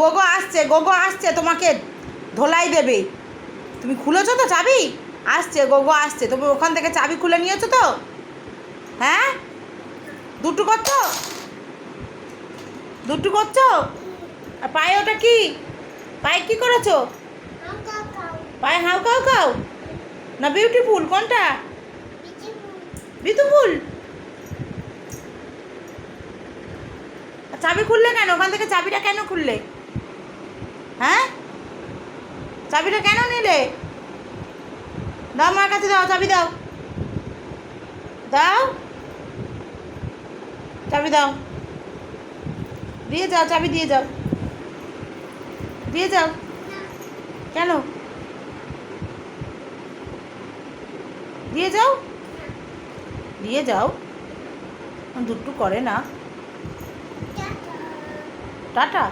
গোগো আসছে, তোমাকে ধোলাই দেবে। তুমি খুলেছো তো চাবি? আসছে, গোগো আসছে। তুমি ওখান থেকে চাবি খুলে নিয়েছো তো? হ্যাঁ, দুটু করছো? দুটু করছো? আর পায়ে ওটা কি? পায়ে কি করেছো? পায়ে হাউ কাউ কাউ না বিউটিফুল? কোনটা? বিউটিফুল। চাবি খুললে কেন? ওখান থেকে চাবিটা কেন খুললে? হ্যাঁ, চাবিটা কেন নিলে? দাও, আমার কাছে দাও, চাবি দাও, দাও চাবি দাও, দিয়ে যাও, চাবি দিয়ে যাও, দিয়ে যাও। কেন? দিয়ে যাও, দিয়ে যাও। দুট্টু করে না। টাটা।